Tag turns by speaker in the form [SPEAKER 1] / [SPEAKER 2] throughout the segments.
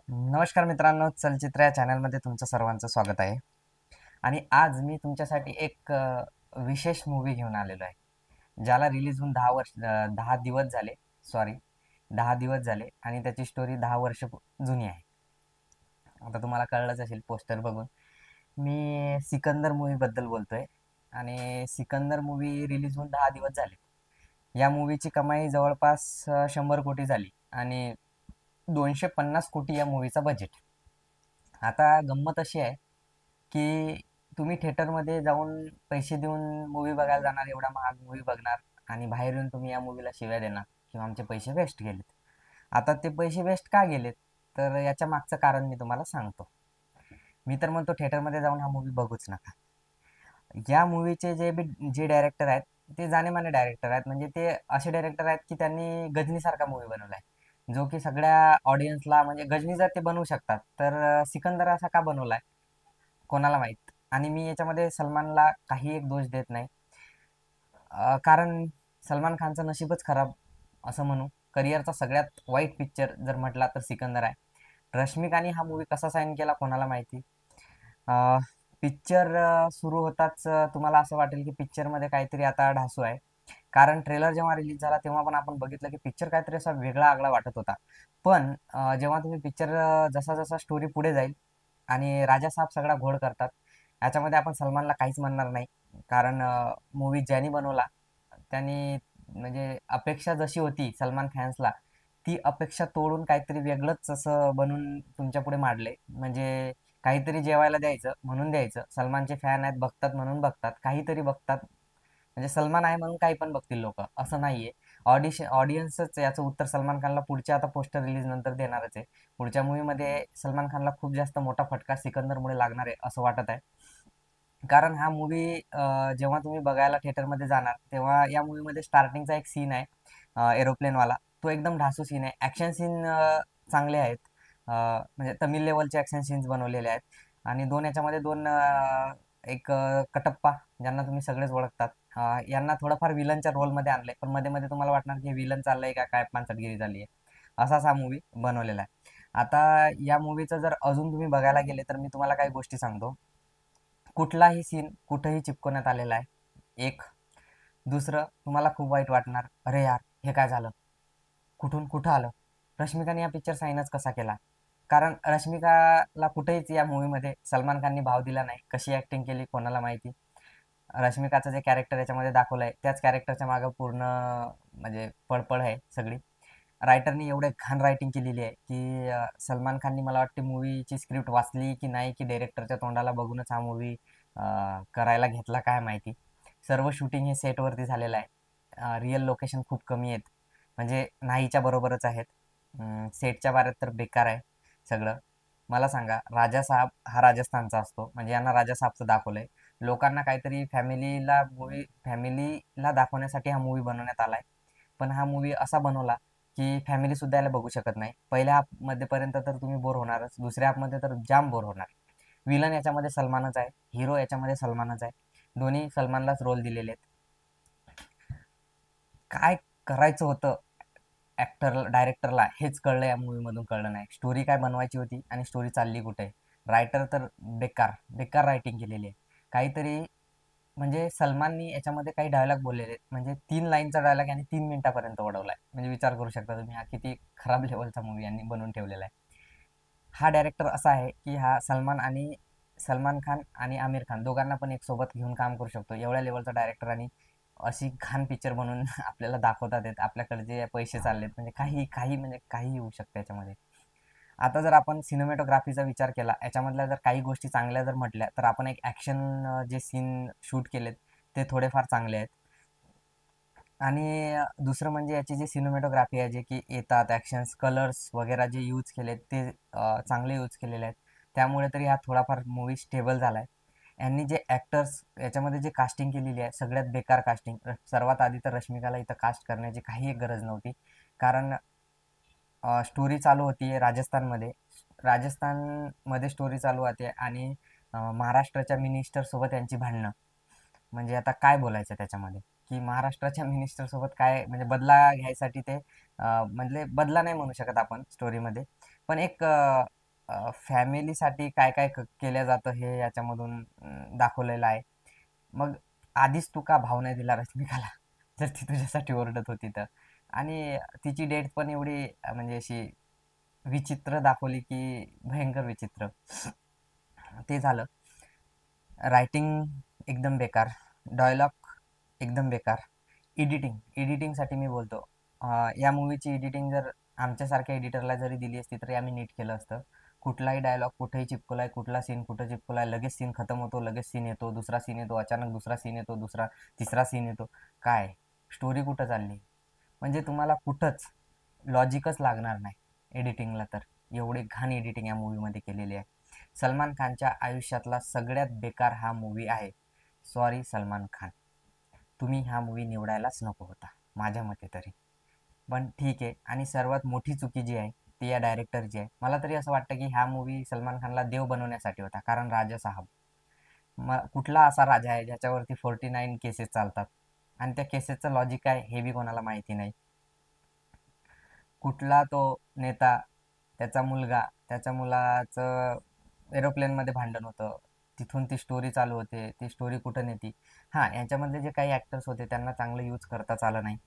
[SPEAKER 1] नमस्कार मित्रांनो, चलचित्र या चॅनलमध्ये तुमचं सर्वांचं स्वागत आहे. आणि आज मी तुमच्यासाठी एक विशेष मूवी घेऊन आलेलो आहे, ज्याला रिलीज होऊन 10 दिवस झाले. सॉरी, 10 दिवस झाले आणि त्याची स्टोरी 10 वर्ष जुनी आहे. आता तुम्हाला कळलंच असेल पोस्टर बघून. मी सिकंदर मूवीबद्दल बोलतोय. आणि सिकंदर मूवी रिलीज होऊन 10 दिवस झाले. या मूवीची कमाई जवळपास 100 कोटी झाली आणि 250 कोटी या मूवीचा बजेट. आता गंमत अशी आहे की तुम्ही थिएटरमध्ये जाऊन पैसे देऊन मूवी बघायला जाणार, एवढा महाग मूवी बघणार, आणि बाहेर येऊन तुम्ही या मूवीला शिव्या देणार किंवा आमचे पैसे वेस्ट गेलेत. आता ते पैसे वेस्ट का गेलेत, तर याच्या मागचं कारण मी तुम्हाला सांगतो. मी तर म्हणतो थिएटरमध्ये जाऊन हा मूवी बघूच नका. या मूवीचे जे डायरेक्टर आहेत, ते जाणेमाने डायरेक्टर आहेत. म्हणजे ते असे डायरेक्टर आहेत की त्यांनी गजनीसारखा मूवी बनवला आहे, जो की सगळ्या ऑडियन्सला, म्हणजे गजनी जर ते बनवू शकतात तर सिकंदर असा का बनवलाय कोणाला माहीत. आणि मी याच्यामध्ये सलमानला काही एक दोष देत नाही. कारण सलमान खानचं नशीबच खराब असं म्हणू. करिअरचा सगळ्यात वाईट पिक्चर जर म्हटला तर सिकंदर आहे. रश्मिकाने हा मूवी कसा साईन केला कोणाला माहिती. पिक्चर सुरू होताच तुम्हाला असं वाटेल की पिक्चरमध्ये काहीतरी आता ढासू आहे. कारण ट्रेलर जेव्हा रिलीज झाला तेव्हा पण आपण बघितलं की पिक्चर काहीतरी असा वेगळा आगळा वाटत होता. पण जेव्हा तुम्ही पिक्चर जसा जसा स्टोरी पुढे जाईल आणि राजा साहेब सगळा घोळ करतात, याच्यामध्ये आपण सलमानला काहीच म्हणणार नाही. कारण मूवी ज्यांनी बनवला त्यांनी, म्हणजे अपेक्षा जशी होती सलमान फॅन्सला, ती अपेक्षा तोडून काहीतरी वेगळंच असं बनवून तुमच्यापुढे मांडले. म्हणजे काहीतरी जेवायला द्यायचं म्हणून द्यायचं. सलमानचे फॅन आहेत, बघतात म्हणून बघतात, काहीतरी बघतात. म्हणजे सलमान आहे म्हणून काही पण बघतील लोक, असं नाहीये. ऑडियन्सच याचं उत्तर सलमान खानला पुढच्या आता पोस्टर रिलीज नंतर देणारच आहे. पुढच्या मूवीमध्ये सलमान खानला खूप जास्त मोठा फटका सिकंदरमुळे लागणार आहे असं वाटत आहे. कारण हा मूवी जेव्हा तुम्ही बघायला थिएटरमध्ये जाणार तेव्हा या मूवीमध्ये स्टार्टिंगचा एक सीन आहे एरोप्लेनवाला. तो एकदम ढासू सीन आहे. ॲक्शन सीन चांगले आहेत. म्हणजे तमिळ लेवलचे ॲक्शन सीन्स बनवलेले आहेत. आणि याच्यामध्ये दोन एक कटप्पा, ज्यांना तुम्ही सगळेच ओळखतात, यांना थोडंफार विलनच्या रोलमध्ये आणलंय. पण मध्ये मध्ये तुम्हाला वाटणार की विलन चाललंय का काय, पानसटगिरी झाली आहे. असाच हा मूवी बनवलेला आहे. आता या मूवीचं जर अजून तुम्ही बघायला गेले तर मी तुम्हाला काही गोष्टी सांगतो. कुठलाही सीन कुठेही चिपकवण्यात आलेला आहे, एक. दुसरं, तुम्हाला खूप वाईट वाटणार, अरे यार हे काय झालं, कुठून कुठं आलं. रश्मिकाने हा पिक्चर साईनच कसा केला. कारण रश्मिकाला कुठेच या मूवीमध्ये सलमान खाननी भाव दिला नाही. कशी ॲक्टिंग केली कोणाला माहिती. रश्मिकाचं जे कॅरेक्टर याच्यामध्ये दाखवलं आहे त्याच कॅरेक्टरच्या मागं पूर्ण म्हणजे पळपळ आहे सगळी. रायटरनी एवढे घाण रायटिंग केलेली आहे की सलमान खाननी, मला वाटते मूवीची स्क्रिप्ट वाचली की नाही, की डायरेक्टरच्या तोंडाला बघूनच हा मूवी करायला घेतला काय माहिती. सर्व शूटिंग हे सेटवरती झालेलं आहे. रिअल लोकेशन खूप कमी आहेत, म्हणजे नाहीच्या बरोबरच आहेत. सेटच्या बारेत तर बेकार आहे सगळं. मला सांगा, राजा साहेब हा राजस्थानचा असतो, म्हणजे यांना राजा साहेबचं दाखवलंय. लोकांना काहीतरी फॅमिलीला दाखवण्यासाठी हा मूवी बनवण्यात आलाय. पण हा मूवी असा बनवला की फॅमिली सुद्धा याला बघू शकत नाही. पहिल्या हाफमध्ये पर्यंत तर तुम्ही बोर होणारच, दुसऱ्या हाफमध्ये तर जाम बोर होणार. विलन याच्यामध्ये सलमानच आहे, हिरो याच्यामध्ये सलमानच आहे. दोन्ही सलमानलाच रोल दिलेले आहेत. काय करायचं होतं डायरेक्टरला हेच कळलं, या मूवीमधून कळलं नाही. स्टोरी काय बनवायची होती आणि स्टोरी चालली कुठे. रायटर तर बेकार बेकार रायटिंग केलेली आहे. काहीतरी, म्हणजे सलमाननी याच्यामध्ये काही डायलॉग बोललेले आहेत, म्हणजे 3 लाईनचा डायलॉग आणि 3 मिनिटापर्यंत ओढवलाय. म्हणजे विचार करू शकता तुम्ही, हा किती खराब लेवलचा मूवी यांनी बनवून ठेवलेला आहे. हा डायरेक्टर असा आहे की हा सलमान खान आणि आमिर खान दोघांना पण एक सोबत घेऊन काम करू शकतो, एवढ्या लेवलचा डायरेक्टर. आणि अशी घाण पिक्चर बनवून आपल्याला दाखवतात आहेत. आपल्याकडे जे पैसे चाललेत, म्हणजे काही काही म्हणजे काही होऊ शकतं याच्यामध्ये. आता जर आपण सिनेमॅटोग्राफीचा विचार केला, याच्यामधल्या जर काही गोष्टी चांगल्या जर म्हटल्या, तर आपण एक ॲक्शन जे सीन शूट केलेत ते थोडेफार चांगले आहेत. आणि दुसरं म्हणजे याची जी सिनेमॅटोग्राफी आहे, जे की येतात ॲक्शन्स, कलर्स वगैरे जे यूज केलेत ते चांगले यूज केलेले आहेत. त्यामुळे तरी हा थोडाफार मूवी स्टेबल झाला आहे. यांनी जे ॲक्टर्स याच्यामध्ये जे कास्टिंग केलेली आहे, सगळ्यात बेकार कास्टिंग. सर्वात आधी तर रश्मिकाला इथं कास्ट करण्याची काही एक गरज नव्हती. कारण स्टोरी चालू होती राजस्थानमध्ये. राजस्थानमध्ये स्टोरी चालू होते आणि महाराष्ट्राच्या मिनिस्टरसोबत यांची भांडणं. म्हणजे आता काय बोलायचं त्याच्यामध्ये, की महाराष्ट्राच्या मिनिस्टरसोबत काय, म्हणजे बदला घ्यायसाठी ते म्हणजे बदला नाही म्हणू शकत आपण स्टोरीमध्ये. पण एक फॅमिलीसाठी काय काय केलं जातं हे याच्यामधून दाखवलेलं आहे. मग आधीच तू का भाव नाही दिला रश्मिकाला जर ती तुझ्यासाठी ओरडत होती तर. आणि तिची डेट पण एवढी म्हणजे अशी विचित्र दाखवली की भयंकर विचित्र. ते झालं. रायटिंग एकदम बेकार, डायलॉग एकदम बेकार, एडिटिंगसाठी मी बोलतो. या मूवीची एडिटिंग जर आमच्यासारख्या एडिटरला जरी दिली असती तरी आम्ही नीट केलं असतं. कुठलाही डायलॉग कुठेही चिपकलाय, कुठला सीन कुठं चिपकलाय, लगेच सीन खतम होतो, लगेच सीन येतो, दुसरा सीन येतो, अचानक दुसरा सीन येतो, दुसरा तिसरा सीन येतो. काय स्टोरी कुठं चालली? म्हणजे तुम्हाला कुठंच लॉजिकच लागणार नाही एडिटिंगला. तर एवढी घाण एडिटिंग या मूवीमध्ये केलेली आहे. सलमान खानच्या आयुष्यातला सगळ्यात बेकार हा मूवी आहे. सॉरी सलमान खान, तुम्ही हा मूवी निवडायलाच नको होता माझ्या मते तरी. पण ठीक आहे. आणि सर्वात मोठी चुकी जी आहे ती या डायरेक्टरची आहे. मला तरी असं वाटतं की हा मूवी सलमान खानला देव बनवण्यासाठी होता. कारण राजा साहब, कुठला असा राजा आहे ज्याच्यावरती 49 केसेस चालतात आणि त्या केसेसचं लॉजिक काय हे बी कोणाला माहिती नाही. कुठला तो नेता, त्याचा मुलगा, त्याच्या मुलाचं एरोप्लेनमध्ये भांडण होतं, तिथून ती स्टोरी चालू होते, ती स्टोरी कुठं नेती. हां, याच्यामधले जे काही ॲक्टर्स होते त्यांना चांगलं यूज करताच आलं नाही.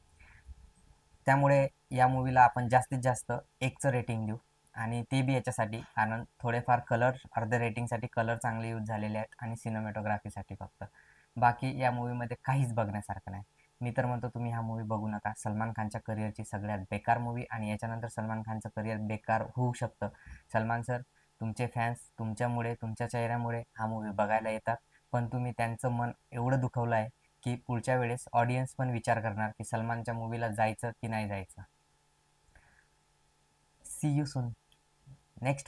[SPEAKER 1] त्यामुळे या मूवीला आपण जास्तीत जास्त 1चं रेटिंग देऊ. आणि ते बी याच्यासाठी कारण थोडेफार कलर, अर्ध्या रेटिंगसाठी कलर चांगले यूज झालेले आहेत आणि सिनेमॅटोग्राफीसाठी फक्त. बाकी या मूवीमध्ये काहीच बघण्यासारखं नाही. मी तर म्हणतो तुम्ही हा मूवी बघू नका. सलमान खानच्या करिअरची सगळ्यात बेकार मूवी आणि याच्यानंतर सलमान खानचं करिअर बेकार होऊ शकतं. सलमान सर, तुमचे फॅन्स तुमच्यामुळे, तुमच्या चेहऱ्यामुळे हा मूवी बघायला येतात. पण तुम्ही त्यांचं मन एवढं दुखवलं आहे की पुढच्या वेळेस ऑडियन्स पण विचार करणार की सलमानच्या मूवीला जायचं की नाही जायचं. C you soon. नेक्स्ट